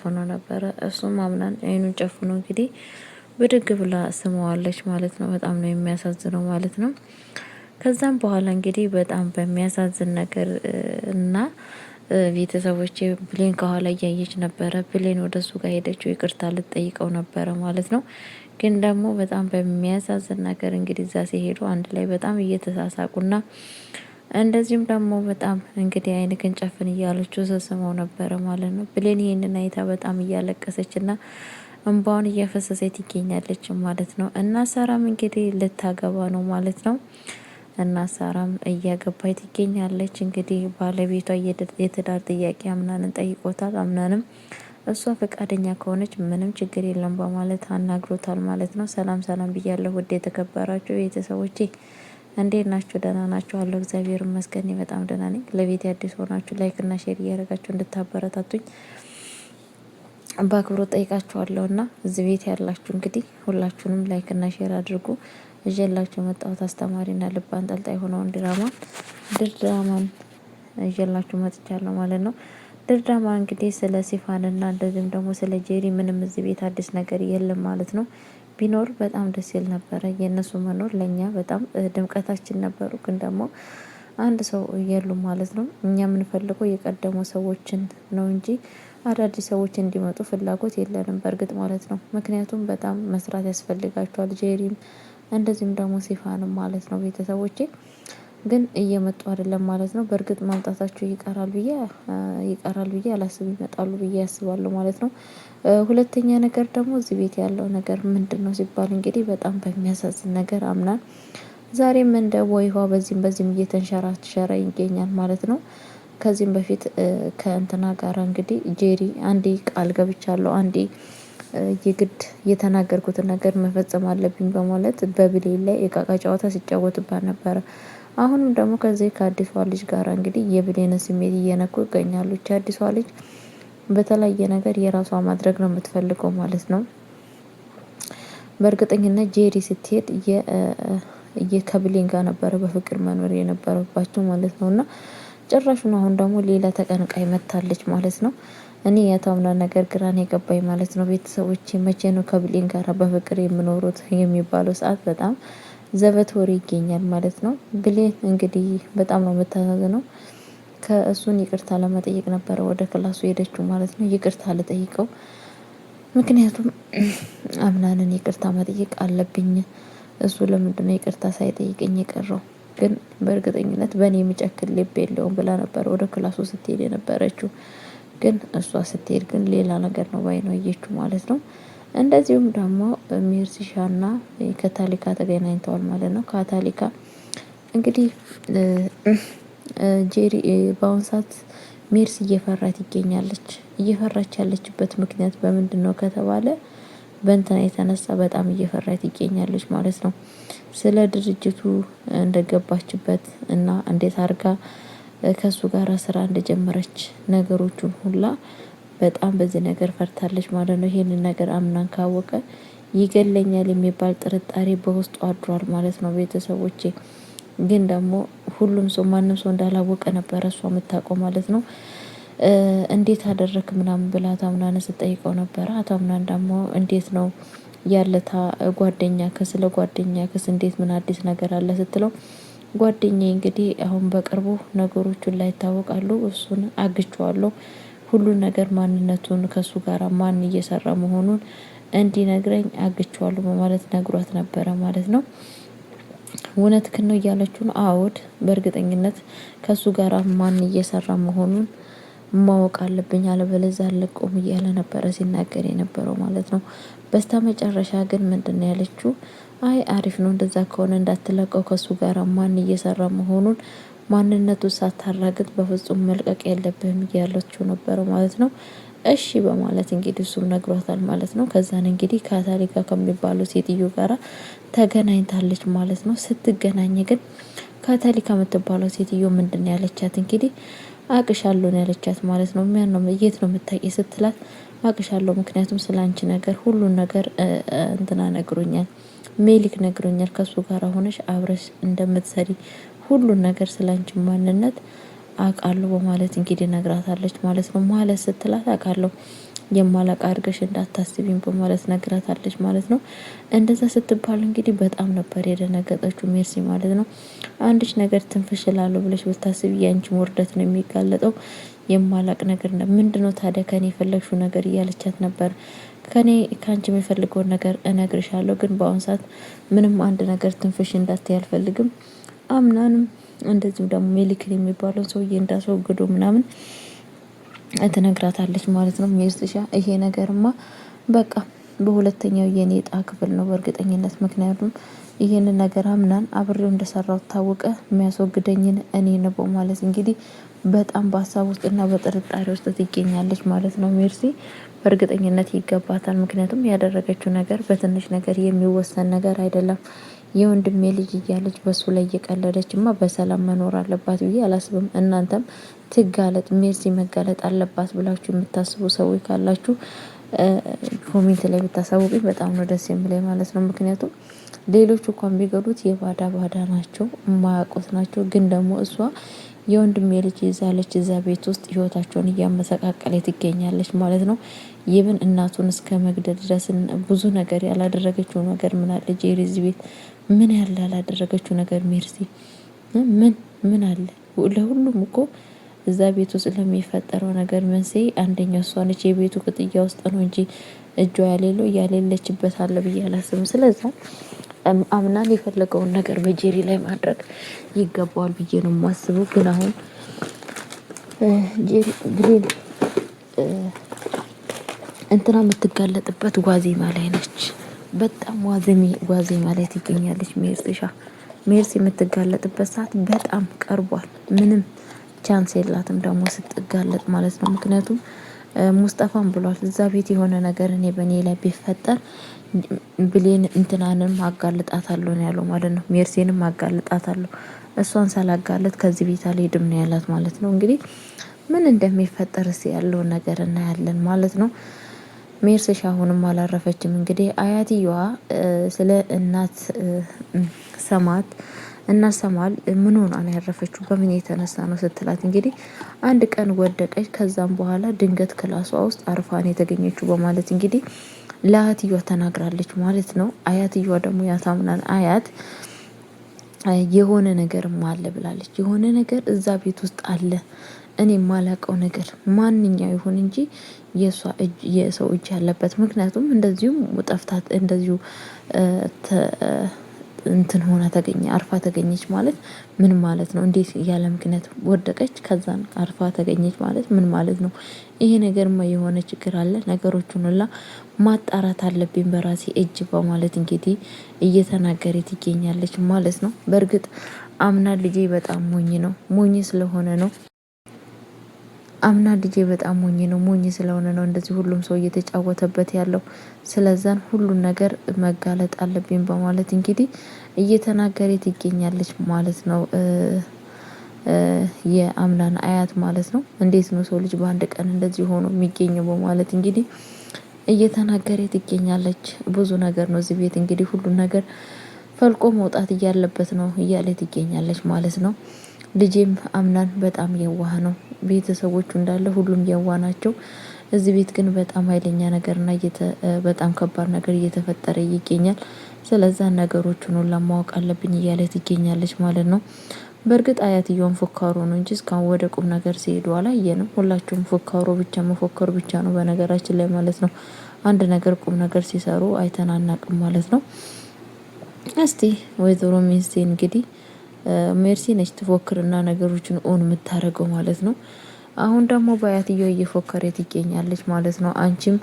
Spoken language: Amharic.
ሆኖ ነበረ። እሱም አምናን አይኑን ጨፍኖ እንግዲህ ብድግ ብላ ስመዋለች ማለት ነው። በጣም ነው የሚያሳዝነው ማለት ነው። ከዛም በኋላ እንግዲህ በጣም በሚያሳዝን ነገር እና ቤተሰቦቼ ብሌን ከኋላ እያየች ነበረ። ብሌን ወደሱ ጋር ሄደችው ይቅርታ ልትጠይቀው ነበረ ማለት ነው። ግን ደግሞ በጣም በሚያሳዝን ነገር እንግዲህ እዛ ሲሄዱ አንድ ላይ በጣም እየተሳሳቁና እንደዚሁም ደግሞ በጣም እንግዲህ አይንክን ጨፍን እያለችው ስስመው ነበረ ማለት ነው። ብሌን ይሄንን አይታ በጣም እያለቀሰችና እንባውን እያፈሰሰች ትገኛለች ማለት ነው። እና ሳራም እንግዲህ ልታገባ ነው ማለት ነው። እና ሳራም እያገባች ትገኛለች። እንግዲህ ባለቤቷ የትዳር ጥያቄ አምናንን ጠይቆታል። አምናንም እሷ ፈቃደኛ ከሆነች ምንም ችግር የለም በማለት አናግሮታል ማለት ነው። ሰላም ሰላም ብያለሁ ውድ የተከበራችሁ ቤተሰቦቼ እንዴት ናችሁ? ደህና ናችሁ? አለሁ እግዚአብሔር ይመስገን በጣም ደህና ነኝ። ለቤት አዲስ ሆናችሁ ላይክ እና ሼር እያደረጋችሁ እንድታበረታቱኝ በአክብሮት ጠይቃችኋለሁ። እና እዚህ ቤት ያላችሁ እንግዲህ ሁላችሁንም ላይክ እና ሼር አድርጉ። እጀላችሁ መጣሁት አስተማሪና ልብ አንጠልጣይ የሆነውን ድራማን እጀላችሁ መጥቻለሁ ማለት ነው። ድራማ እንግዲህ ስለ ሲፋንና እንደዚህም ደግሞ ስለ ጄሪ ምንም እዚህ ቤት አዲስ ነገር የለም ማለት ነው። ቢኖር በጣም ደስ ይል ነበረ። የእነሱ መኖር ለእኛ በጣም ድምቀታችን ነበሩ። ግን ደግሞ አንድ ሰው የሉም ማለት ነው። እኛ የምንፈልገው የቀደሙ ሰዎችን ነው እንጂ አዳዲስ ሰዎች እንዲመጡ ፍላጎት የለንም በእርግጥ ማለት ነው። ምክንያቱም በጣም መስራት ያስፈልጋቸዋል። ጄሪም እንደዚህም ደግሞ ሲፋንም ማለት ነው። ቤተሰቦቼ ግን እየመጡ አይደለም ማለት ነው። በእርግጥ ማምጣታቸው ይቀራል ብዬ አላስብ፣ ይመጣሉ ብዬ ያስባለሁ ማለት ነው። ሁለተኛ ነገር ደግሞ እዚህ ቤት ያለው ነገር ምንድነው ሲባል እንግዲህ በጣም በሚያሳዝን ነገር አምናን ዛሬም እንደ ወይዋ በዚህም እየተንሸራሸረ ይገኛል ማለት ነው። ከዚህም በፊት ከእንትና ጋር እንግዲህ ጄሪ አንዴ ቃል ገብቻለሁ፣ አንዴ የግድ የተናገርኩትን ነገር መፈጸም አለብኝ በማለት በብሌን ላይ የቃቃ ጨዋታ ሲጫወትባት ነበረ። አሁንም ደግሞ ከዚህ ከአዲሷ ልጅ ጋር እንግዲህ የብሌን ስሜት እየነኩ ይገኛሉ። አዲሷ ልጅ በተለያየ ነገር የራሷ ማድረግ ነው የምትፈልገው ማለት ነው። በእርግጠኝነት ጄሪ ስትሄድ ከብሌን ጋር ነበረ በፍቅር መኖር የነበረባቸው ማለት ነው። እና ጭራሹን አሁን ደግሞ ሌላ ተቀንቃይ መታለች ማለት ነው። እኔ የታምና ነገር ግራን የገባኝ ማለት ነው። ቤተሰቦች መቼ ነው ከብሌን ጋር በፍቅር የምኖሩት የሚባለው ሰዓት በጣም ዘበት ወሬ ይገኛል ማለት ነው። ብሌን እንግዲህ በጣም ነው የምታሳዝነው። ከእሱን ይቅርታ ለመጠየቅ ነበረ ወደ ክላሱ ሄደችው ማለት ነው። ይቅርታ ልጠይቀው፣ ምክንያቱም አምናንን ይቅርታ መጠየቅ አለብኝ። እሱ ለምንድነው ይቅርታ ሳይጠይቀኝ የቀረው? ግን በእርግጠኝነት በእኔ የሚጨክል ልብ የለውም ብላ ነበር ወደ ክላሱ ስትሄድ የነበረችው። ግን እሷ ስትሄድ ግን ሌላ ነገር ነው ባይ ነው እየችው ማለት ነው። እንደዚሁም ደግሞ ሜርሲሻና ከታሊካ ተገናኝተዋል ማለት ነው። ካታሊካ እንግዲህ ጄሪ በአሁን ሰዓት ሜርሲ እየፈራት ይገኛለች። እየፈራች ያለችበት ምክንያት በምንድነው ከተባለ በእንትና የተነሳ በጣም እየፈራት ይገኛለች ማለት ነው። ስለ ድርጅቱ እንደገባችበት እና እንዴት አድርጋ ከሱ ጋር ስራ እንደጀመረች ነገሮቹን ሁላ በጣም በዚህ ነገር ፈርታለች ማለት ነው። ይሄንን ነገር አምናን ካወቀ ይገለኛል የሚባል ጥርጣሬ በውስጡ አድሯል ማለት ነው። ቤተሰቦቼ ግን ደግሞ ሁሉም ሰው ማንም ሰው እንዳላወቀ ነበረ እሷ የምታውቀው ማለት ነው። እንዴት አደረክ ምናምን ብላ አታምናን ስትጠይቀው ነበረ። አታምናን ደግሞ እንዴት ነው ያለታ ጓደኛ ከስለ ጓደኛ ክስ እንዴት ምን አዲስ ነገር አለ ስትለው ጓደኛዬ እንግዲህ አሁን በቅርቡ ነገሮቹን ላይ ይታወቃሉ፣ እሱን አግቼዋለሁ፣ ሁሉን ነገር ማንነቱን ከሱ ጋር ማን እየሰራ መሆኑን እንዲነግረኝ አግቼዋለሁ በማለት ነግሯት ነበረ ማለት ነው። እውነትህን ነው እያለችው ነው። አዎድ በእርግጠኝነት ከሱ ጋር ማን እየሰራ መሆኑን ማወቅ አለብኝ፣ አለበለዚያ አልለቀውም እያለ ነበረ ሲናገር የነበረው ማለት ነው። በስተመጨረሻ ግን ምንድነው ያለችው? አይ አሪፍ ነው እንደዛ ከሆነ እንዳትለቀው፣ ከሱ ጋር ማን እየሰራ መሆኑን ማንነቱ ሳታራግጥ በፍጹም መልቀቅ የለብህም እያለችው ነበረ ማለት ነው። እሺ በማለት እንግዲህ እሱም ነግሯታል ማለት ነው። ከዛን እንግዲህ ካታሊካ ከሚባለው ሴትዮ ጋራ ተገናኝታለች ማለት ነው። ስትገናኝ ግን ካታሊካ የምትባለው ሴትዮ ምንድነው ያለቻት? እንግዲህ አቅሻለሁ ነው ያለቻት ማለት ነው። ምን ነው የት ነው የምታውቂ ስትላት አቅሻለሁ፣ ምክንያቱም ስላንቺ ነገር ሁሉን ነገር እንትና ነግሮኛል፣ ሜሊክ ነግሮኛል፣ ከሱ ጋር ሆነሽ አብረሽ እንደምትሰሪ ሁሉን ነገር ስላንቺ ማንነት አውቃለሁ በማለት እንግዲህ ነግራታለች ማለት ነው። ማለት ስትላት አውቃለሁ የማላቅ አድርገሽ እንዳታስቢኝ በማለት ነግራታለች ማለት ነው። እንደዛ ስትባል እንግዲህ በጣም ነበር የደነገጠችው ሜርሲ ማለት ነው። አንድች ነገር ትንፍሽ እላለሁ ብለሽ ብታስቢ ያንቺ ውርደት ነው የሚጋለጠው። የማላቅ ነገር ምንድነው ታዲያ ከኔ የፈለግሽው ነገር እያለቻት ነበር። ከአንቺ የሚፈልገውን ነገር እነግርሻለሁ፣ ግን በአሁን ሰዓት ምንም አንድ ነገር ትንፍሽ እንዳትይ አልፈልግም። አምናንም እንደዚሁም ደግሞ ሜሊክን የሚባለውን ሰውዬ እንዳስወግዶ ምናምን ትነግራታለች ማለት ነው። ሚስትሻ ይሄ ነገርማ በቃ በሁለተኛው የኔ እጣ ክፍል ነው በእርግጠኝነት። ምክንያቱም ይሄንን ነገር አምናን አብሬው እንደሰራው ታወቀ፣ የሚያስወግደኝን እኔ ነው ማለት እንግዲህ በጣም በሀሳብ ውስጥና በጥርጣሬ ውስጥ ትገኛለች ማለት ነው። ሜርሲ በእርግጠኝነት ይገባታል። ምክንያቱም ያደረገችው ነገር በትንሽ ነገር የሚወሰን ነገር አይደለም። የወንድሜ ልጅ እያለች በሱ ላይ እየቀለደችማ በሰላም መኖር አለባት ብዬ አላስብም። እናንተም ትጋለጥ፣ ሜርሲ መጋለጥ አለባት ብላችሁ የምታስቡ ሰዎች ካላችሁ ኮሜንት ላይ ብታሳውቁኝ በጣም ነው ደስ የሚለኝ ማለት ነው። ምክንያቱም ሌሎቹ እንኳን ቢገሉት የባዳ ባዳ ናቸው፣ የማያውቁት ናቸው። ግን ደግሞ እሷ የወንድሜ ልጅ ይዛለች እዛ ቤት ውስጥ ህይወታቸውን እያመሰቃቀለ ትገኛለች ማለት ነው። ይብን እናቱን እስከ መግደል ድረስ ብዙ ነገር ያላደረገችው ነገር ምን አለ? ጄሪ እዚህ ቤት ምን ያለ ያላደረገችው ነገር ሜርሲ ምን አለ? ለሁሉም እኮ እዛ ቤት ውስጥ ለሚፈጠረው ነገር መንስኤ አንደኛው እሷ ነች። የቤቱ ቅጥያ ውስጥ ነው እንጂ እጇ ያሌለው ያሌለችበት አለ ብዬ አላስብም። ስለዛ አምናን የፈለገውን ነገር በጄሪ ላይ ማድረግ ይገባዋል ብዬ ነው የማስበው። ግን አሁን ጄሪ ብሌን እንትና የምትጋለጥበት ዋዜማ ላይ ነች። በጣም ዋዜማ ላይ ትገኛለች ሜርሲ የምትጋለጥበት ሰዓት በጣም ቀርቧል። ምንም ቻንስ የላትም ደግሞ ስትጋለጥ ማለት ነው። ምክንያቱም ሙስጠፋም ብሏል እዛ ቤት የሆነ ነገር እኔ በእኔ ላይ ቢፈጠር ብሌን እንትናንም አጋልጣታለሁ ነው ያለው ማለት ነው። ሜርሲንም አጋልጣታለሁ፣ እሷን ሳላጋለጥ ከዚህ ቤት አልሄድም ነው ያላት ማለት ነው። እንግዲህ ምን እንደሚፈጠር ያለውን ነገር እናያለን ማለት ነው። ሜርሲሻ አሁንም አላረፈችም። እንግዲህ አያትየዋ ስለ እናት ሰማት እና ሰማል ምን ሆና ነው ያረፈችው በምን የተነሳ ነው ስትላት እንግዲህ አንድ ቀን ወደቀች፣ ከዛም በኋላ ድንገት ክላሷ ውስጥ አርፋን የተገኘችው በማለት እንግዲህ ለአያትየዋ ተናግራለች ማለት ነው። አያትየዋ ደግሞ ያሳምናል አያት የሆነ ነገርም አለ ብላለች። የሆነ ነገር እዛ ቤት ውስጥ አለ፣ እኔ የማላውቀው ነገር ማንኛው ይሁን እንጂ የሰው እጅ ያለበት። ምክንያቱም እንደዚሁም ጠፍታት እንደዚሁ እንትን ሆና አርፋ ተገኘች ማለት ምን ማለት ነው? እንዴት ያለ ምክንያት ወደቀች ከዛን አርፋ ተገኘች ማለት ምን ማለት ነው? ይሄ ነገርማ የሆነ ችግር አለ፣ ነገሮቹን ሁላ ማጣራት አለብኝ በራሴ እጅ በማለት እንግዲህ እየተናገረ ትገኛለች ማለት ነው። በእርግጥ አምና ልጄ በጣም ሞኝ ስለሆነ ነው አምና ልጄ በጣም ሞኝ ስለሆነ ነው እንደዚህ ሁሉም ሰው እየተጫወተበት ያለው። ስለዛን ሁሉን ነገር መጋለጥ አለብኝ በማለት እንግዲህ እየተናገረ ትገኛለች ማለት ነው። የአምናን አያት ማለት ነው። እንዴት ነው ሰው ልጅ በአንድ ቀን እንደዚህ ሆኖ የሚገኘው በማለት እንግዲህ እየተናገረ ትገኛለች። ብዙ ነገር ነው እዚህ ቤት እንግዲህ ሁሉን ነገር ፈልቆ መውጣት እያለበት ነው እያለ ትገኛለች ማለት ነው። ልጄም አምናን በጣም የዋህ ነው። ቤተሰቦቹ እንዳለ ሁሉም የዋህ ናቸው። እዚህ ቤት ግን በጣም ኃይለኛ ነገርና በጣም ከባድ ነገር እየተፈጠረ ይገኛል። ስለዛ ነገሮችን ሁሉ ማወቅ አለብኝ እያለ ትገኛለች ማለት ነው። በእርግጥ አያትየውን ፎካሩ ነው እንጂ እስካሁን ወደ ቁም ነገር ሲሄዱ አላየንም። ሁላችሁም ፎካሩ ብቻ መፎከሩ ብቻ ነው በነገራችን ላይ ማለት ነው። አንድ ነገር ቁም ነገር ሲሰሩ አይተናናቅም ማለት ነው። እስቲ ወይዘሮ ሚስቴ እንግዲህ ሜርሲ ነች ትፎክርና ነገሮችን ኦን የምታደርገው ማለት ነው። አሁን ደግሞ በአያትየው እየፎከረ ትገኛለች ማለት ነው። አንቺም